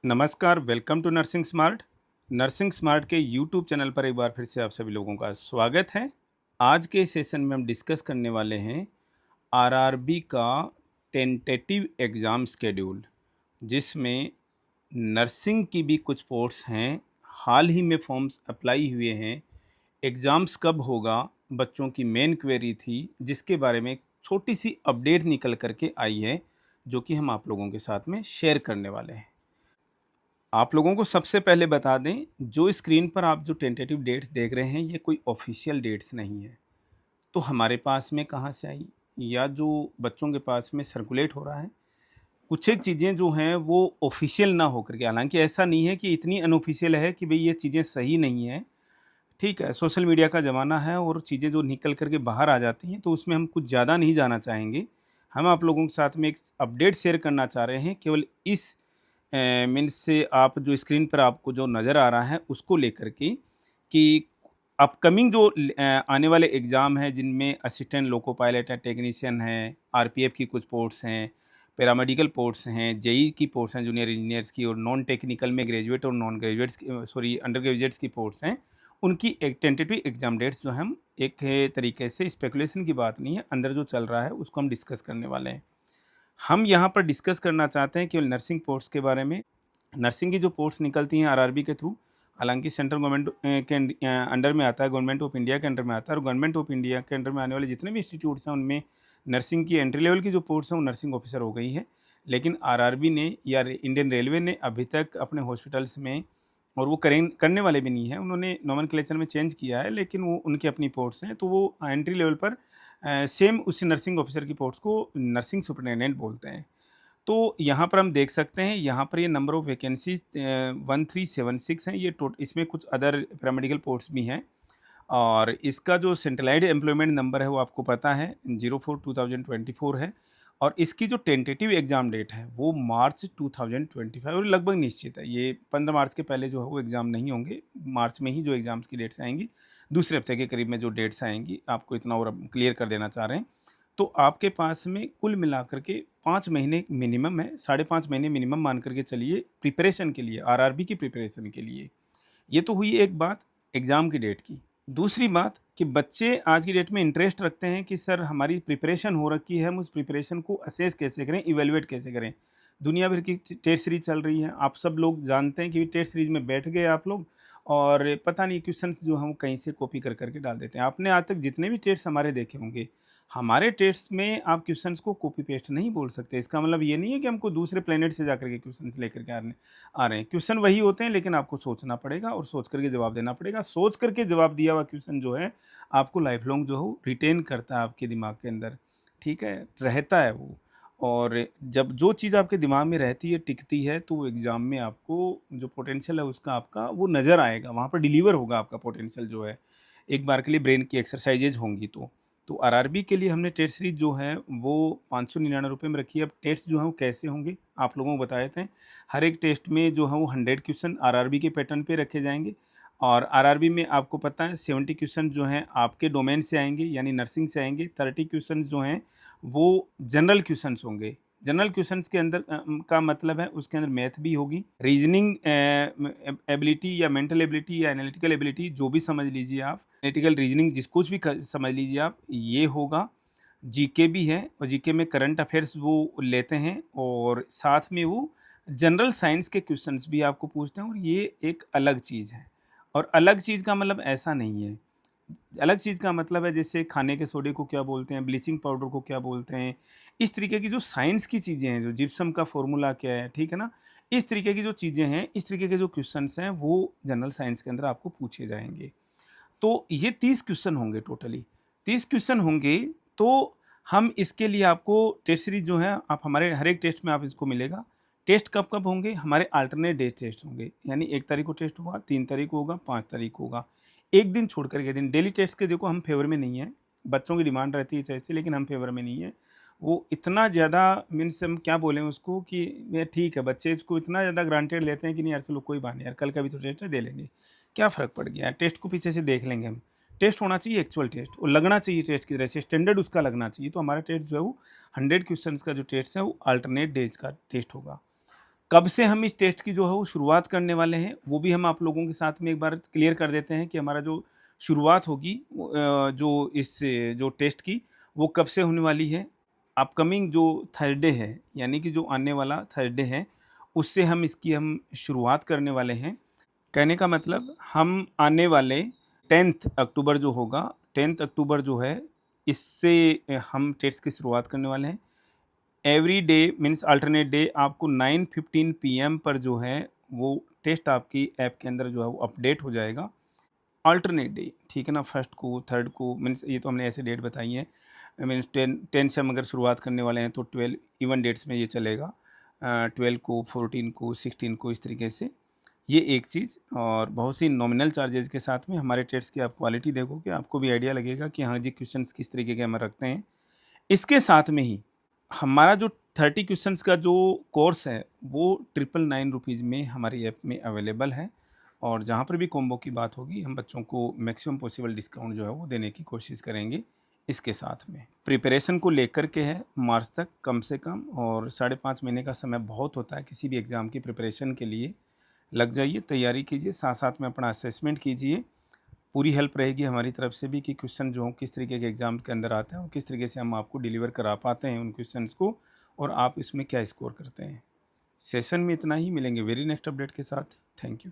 नमस्कार, welcome to nursing smart. Nursing smart के YouTube channel पर एक बार फिर से आप सभी लोगों का स्वागत है। आज के सेशन में हम डिस्कस करने वाले हैं आरआरबी का टेंटेटिव एग्ज़ाम शेड्यूल, जिसमें नर्सिंग की भी कुछ पोस्ट्स हैं। हाल ही में फॉर्म्स अप्लाई हुए हैं। एग्ज़ाम्स कब होगा, बच्चों की मेन क्वेरी थी, जिसके बारे में एक छोटी-सी अपडेट निकल कर के आई है, जो कि हम आप लोगों के साथ में शेयर करने वाले हैं। आप लोगों को सबसे पहले बता दें, जो स्क्रीन पर आप जो टेंटेटिव डेट्स देख रहे हैं, ये कोई ऑफ़िशियल डेट्स नहीं है। तो हमारे पास में कहाँ से आई, या जो बच्चों के पास में सर्कुलेट हो रहा है, कुछ एक चीज़ें जो हैं वो ऑफ़िशियल ना हो कर के, हालाँकि ऐसा नहीं है कि इतनी अनऑफ़िशियल है कि भई ये चीज़ें सही नहीं हैं। ठीक है, सोशल मीडिया का ज़माना है और चीज़ें जो निकल कर के बाहर आ जाती हैं, तो उसमें हम कुछ ज़्यादा नहीं जाना चाहेंगे। हम आप लोगों के साथ में एक अपडेट शेयर करना चाह रहे हैं, केवल इस मीन्स से आप जो स्क्रीन पर आपको जो नज़र आ रहा है उसको लेकर के, कि अपकमिंग जो आने वाले एग्ज़ाम हैं जिनमें असिस्टेंट लोको पायलट है, टेक्नीशियन है, आरपीएफ की कुछ पोस्ट्स हैं, पैरामेडिकल पोस्ट्स हैं, जेईई की पोस्ट्स हैं, जूनियर इंजीनियर्स की, और नॉन टेक्निकल में ग्रेजुएट और नॉन ग्रेजुएट्स की सॉरी अंडर ग्रेजुएट्स की पोस्ट्स हैं। उनकी एक टेंटेटिव एग्ज़ाम डेट्स जो हम एक तरीके से स्पेकुलेशन की बात नहीं है, अंदर जो चल रहा है उसको हम डिस्कस करने वाले हैं। हम यहाँ पर डिस्कस करना चाहते हैं केवल नर्सिंग पोस्ट के बारे में। नर्सिंग की जो पोस्ट निकलती हैं आरआरबी के थ्रू, हालाँकि सेंट्रल गवर्नमेंट के अंडर में आता है, गवर्नमेंट ऑफ इंडिया के अंडर में आता है, और गवर्नमेंट ऑफ इंडिया के अंडर में आने वाले जितने भी इंस्टीट्यूट्स हैं उनमें नर्सिंग की एंट्री लेवल की जो पोस्ट है वो नर्सिंग ऑफिसर हो गई है। लेकिन आरआरबी ने या इंडियन रेलवे ने अभी तक अपने हॉस्पिटल्स में, और वो करने वाले भी नहीं हैं, उन्होंने नोमेनक्लेचर में चेंज किया है, लेकिन वो उनकी अपनी पोस्ट्स हैं, तो वो एंट्री लेवल पर सेम उसी नर्सिंग ऑफिसर की पोस्ट को नर्सिंग सुपरिटेंडेंट बोलते हैं। तो यहाँ पर हम देख सकते हैं, यहाँ पर ये नंबर ऑफ़ वैकेंसीज़ 1376 हैं। ये इसमें कुछ अदर पैरामेडिकल पोस्ट्स भी हैं, और इसका जो सेंट्रलाइज्ड एम्प्लॉयमेंट नंबर है वो आपको पता है 04/2024 है, और इसकी जो टेंटेटिव एग्ज़ाम डेट है वो मार्च 2025, और लगभग निश्चित है ये 15 मार्च के पहले जो है वो एग्ज़ाम नहीं होंगे। मार्च में ही जो एग्ज़ाम्स की डेट्स आएँगी, दूसरे हफ्ते के करीब में जो डेट्स आएँगी, आपको इतना और अब क्लियर कर देना चाह रहे हैं। तो आपके पास में कुल मिलाकर के 5 महीने मिनिमम है, साढ़े 5 महीने मिनिमम मान कर के चलिए प्रिपरेशन के लिए, आरआरबी की प्रिपरेशन के लिए। ये तो हुई एक बात एग्ज़ाम की डेट की। दूसरी बात कि बच्चे आज की डेट में इंटरेस्ट रखते हैं कि सर हमारी प्रिपरेशन हो रखी है, हम उस प्रिपरेशन को असेस कैसे करें, इवैल्यूएट कैसे करें। दुनिया भर की टेस्ट सीरीज़ चल रही है, आप सब लोग जानते हैं कि टेस्ट सीरीज़ में बैठ गए आप लोग, और पता नहीं क्वेश्चंस जो हम कहीं से कॉपी कर कर के डाल देते हैं। आपने आज तक जितने भी टेस्ट हमारे देखे होंगे, हमारे टेस्ट में आप क्वेश्चंस को कॉपी पेस्ट नहीं बोल सकते। इसका मतलब ये नहीं है कि हमको दूसरे प्लेनेट से जाकर के क्वेश्चंस लेकर के आ रहे हैं। क्वेश्चन वही होते हैं, लेकिन आपको सोचना पड़ेगा और सोच करके जवाब देना पड़ेगा। सोच करके जवाब दिया हुआ क्वेश्चन जो है, आपको लाइफ लॉन्ग जो है वो रिटेन करता है आपके दिमाग के अंदर, ठीक है? रहता है वो। और जब जो चीज़ आपके दिमाग में रहती है, टिकती है, तो वो एग्ज़ाम में आपको जो पोटेंशियल है उसका आपका वो नज़र आएगा, वहाँ पर डिलीवर होगा आपका पोटेंशियल जो है। एक बार के लिए ब्रेन की एक्सरसाइज़ेज़ होंगी तो। तो आरआरबी के लिए हमने टेस्ट सीरीज़ जो है वो ₹599 में रखी है। अब टेस्ट जो हैं वो कैसे होंगे, आप लोगों को बताए थे। हर एक टेस्ट में जो है वो 100 क्वेश्चन आरआरबी के पैटर्न पे रखे जाएँगे, और आरआरबी में आपको पता है 70 क्वेश्चन जो हैं आपके डोमेन से आएँगे, यानी नर्सिंग से आएँगे। 30 क्वेश्चन जो हैं वो जनरल क्वेश्चंस होंगे। जनरल क्वेश्चंस के अंदर का मतलब है उसके अंदर मैथ भी होगी, रीजनिंग एबिलिटी या मेंटल एबिलिटी या एनालिटिकल एबिलिटी जो भी समझ लीजिए आप, एनालिटिकल रीजनिंग जिस कुछ भी समझ लीजिए आप, ये होगा। जीके भी है, और जीके में करंट अफेयर्स वो लेते हैं, और साथ में वो जनरल साइंस के क्वेश्चंस भी आपको पूछते हैं, और ये एक अलग चीज़ है। और अलग चीज़ का मतलब ऐसा नहीं है, अलग चीज़ का मतलब है जैसे खाने के सोडे को क्या बोलते हैं, ब्लीचिंग पाउडर को क्या बोलते हैं, इस तरीके की जो साइंस की चीज़ें हैं, जो जिप्सम का फ़ॉर्मूला क्या है, ठीक है ना? इस तरीके की जो चीज़ें हैं, इस तरीके के जो क्वेश्चन्स हैं, वो जनरल साइंस के अंदर आपको पूछे जाएँगे। तो ये 30 क्वेश्चन होंगे टोटली, 30 क्वेश्चन होंगे। तो हम इसके लिए आपको टेस्ट सीरीज़ जो है, आप हमारे हर एक टेस्ट में आप इसको मिलेगा। टेस्ट कब-कब होंगे? हमारे अल्टरनेट डे टेस्ट होंगे, यानी 1 तारीख को टेस्ट होगा, 3 तारीख को होगा, 5 तारीख को होगा। एक दिन छोड़ कर के दिन, डेली टेस्ट के देखो हम फ़ेवर में नहीं हैं, बच्चों की डिमांड रहती है ऐसे, लेकिन हम फ़ेवर में नहीं हैं। वो इतना ज़्यादा मीन्स हम क्या बोलें उसको, कि ये ठीक है, बच्चे इसको इतना ज़्यादा ग्रांटेड लेते हैं कि नहीं यार चलो कोई बात नहीं यार, कल का भी तो टेस्ट है, दे लेंगे। क्या फ़र्क पड़ गया? टेस्ट को पीछे से देख लेंगे हम। टेस्ट होना चाहिए एक्चुअल टेस्ट, और लगना चाहिए टेस्ट की तरह से, स्टैंडर्ड उसका लगना चाहिए। तो हमारा टेस्ट जो है वो 100 क्वेश्चंस का जो टेस्ट है वो अल्टरनेट डेज़ का टेस्ट होगा। कब से हम इस टेस्ट की जो है वो शुरुआत करने वाले हैं, वो भी हम आप लोगों के साथ में एक बार क्लियर कर देते हैं कि हमारा जो शुरुआत होगी जो इस जो टेस्ट की, वो कब से होने वाली है। अपकमिंग जो थर्सडे है, यानी कि जो आने वाला थर्सडे है, उससे हम शुरुआत करने वाले हैं। कहने का मतलब हम आने वाले 10th अक्टूबर जो होगा, 10th अक्टूबर जो है, इससे हम टेस्ट की शुरुआत करने वाले हैं। Every day means alternate day आपको 9:15 पीएम पर जो है वो टेस्ट आपकी ऐप के अंदर जो है वो अपडेट हो जाएगा। अल्टरनेट डे, ठीक है ना? फर्स्ट को, थर्ड को, मीन्स ये तो हमने ऐसे डेट बताई हैं। मीन्स 10 से हम अगर शुरुआत करने वाले हैं तो 12 इवन डेट्स में ये चलेगा। 12 को, 14 को, 16 को, इस तरीके से। ये एक चीज़, और बहुत सी नॉमिनल चार्जेज़ के साथ में हमारे टेस्ट की आप क्वालिटी देखोगे, आपको भी आइडिया लगेगा कि हाँ जी, क्वेश्चंस किस तरीके के हम रखते हैं। इसके साथ में ही हमारा जो 30 क्वेश्चंस का जो कोर्स है, वो 999 रुपीज़ में हमारी ऐप में अवेलेबल है, और जहाँ पर भी कॉम्बो की बात होगी, हम बच्चों को मैक्सिमम पॉसिबल डिस्काउंट जो है वो देने की कोशिश करेंगे। इसके साथ में प्रिपरेशन को लेकर के है, मार्च तक कम से कम, और 5.5 महीने का समय बहुत होता है किसी भी एग्ज़ाम की प्रिपरेशन के लिए। लग जाइए, तैयारी कीजिए, साथ-साथ में अपना असेसमेंट कीजिए। पूरी हेल्प रहेगी हमारी तरफ से भी कि क्वेश्चन जो हों किस तरीके के एग्ज़ाम के अंदर आते हैं और किस तरीके से हम आपको डिलीवर करा पाते हैं उन क्वेश्चंस को, और आप इसमें क्या स्कोर करते हैं। सेशन में इतना ही, मिलेंगे वेरी नेक्स्ट अपडेट के साथ। Thank you.